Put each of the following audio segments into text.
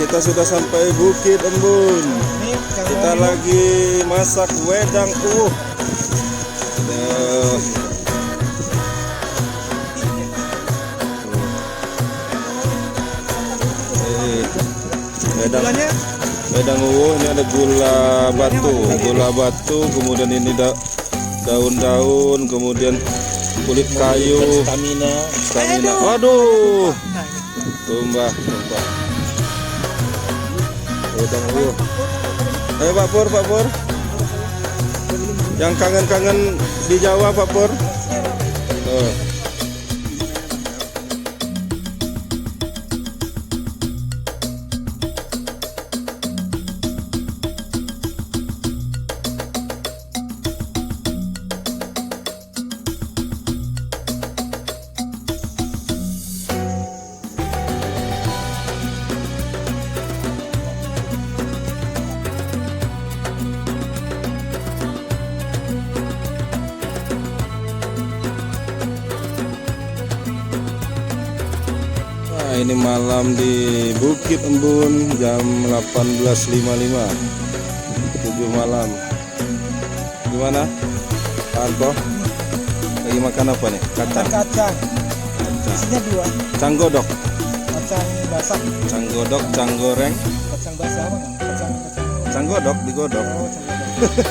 kita sudah sampai Bukit Embun. Kita lagi masak wedang uwuh. Wedang uwuh, ini ada gula batu, kemudian ini daun-daun, kemudian kulit kayu, stamina. Waduh, tumbah. Wedang uwuh. Ayo Pak Pur. Yang kangen-kangen di Jawa Pak Pur. Ini malam di Bukit Embun jam 18.55, 7 malam. Gimana Pak Anto? Lagi makan apa nih? Kacang. Isinya 2. Canggodok. Kacang basah. Canggodok, canggoreng. Kacang basah apa kan? Canggodok digodok. Oh,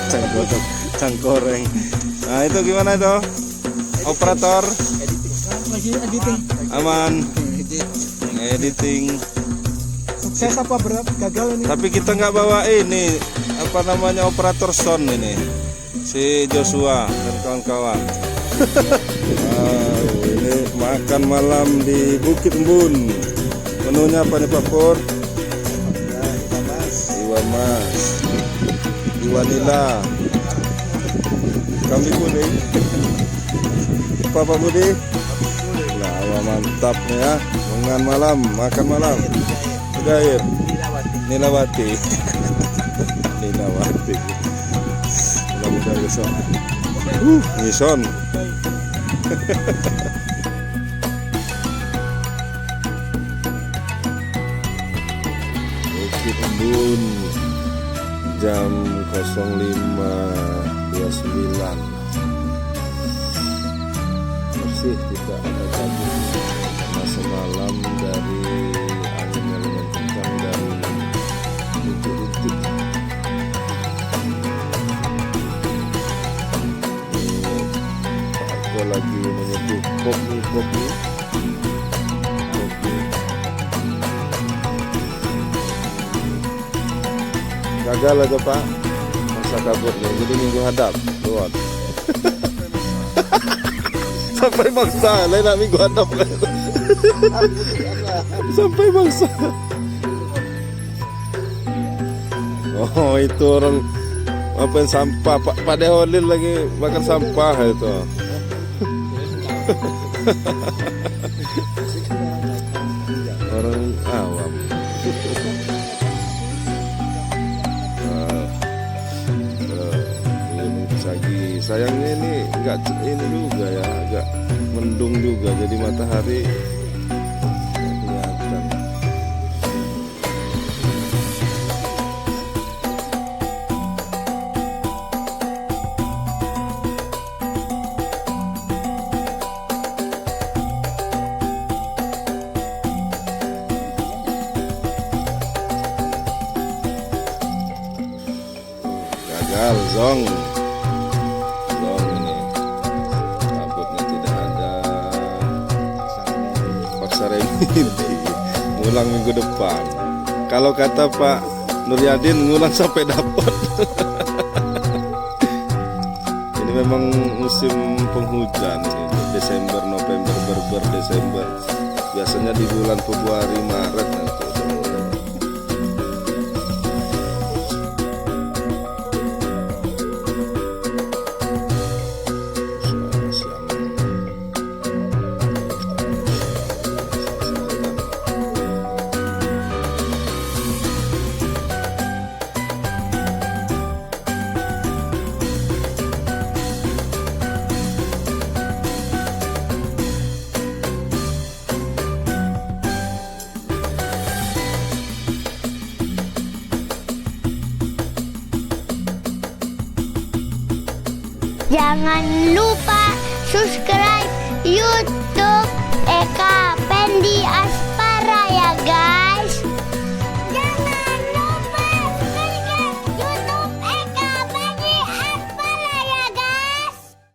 Canggodok, canggoreng. Nah itu gimana itu? Operator? Lagi editing. Aman. Editing. Sukses apa berat gagal ini? Tapi kita nggak bawa ini apa namanya operator sound ini, si Joshua dan kawan-kawan. Ini makan malam di Bukit Embun. Menunya apa nih Pak Pur? Iwa mas, iwa nila, kambing kuning. Pak Budi? Nah, mantap ya. Makan malam. Gair. Nilawati. Mudah-mudahan besok. Ngison. Bukit Embun jam 05.29. Masih tidak ada kabut. Semalam dari angin yang kencang dari rintik-rintik. Pak Eko lagi menyeduh kopi. Gagal aja Pak masa kabutnya, jadi minggu hadap luar. Sampai bangsa lain nak minggu hadap. Sampai bangsa. Oh itu orang apa yang sampah Pak Deholil lagi makan sampah itu. Orang awam. Sayangnya ini enggak ini juga ya, agak mendung juga, jadi matahari kelihatan. Gagal Zong. Ini kabutnya tidak ada. Paksa remedi ngulang minggu depan. Kalau kata Pak Nuryadin ngulang sampai dapat. Ini memang musim penghujan ini. Desember, November, Desember. Biasanya di bulan Februari, Maret nanti. Jangan lupa subscribe YouTube Eka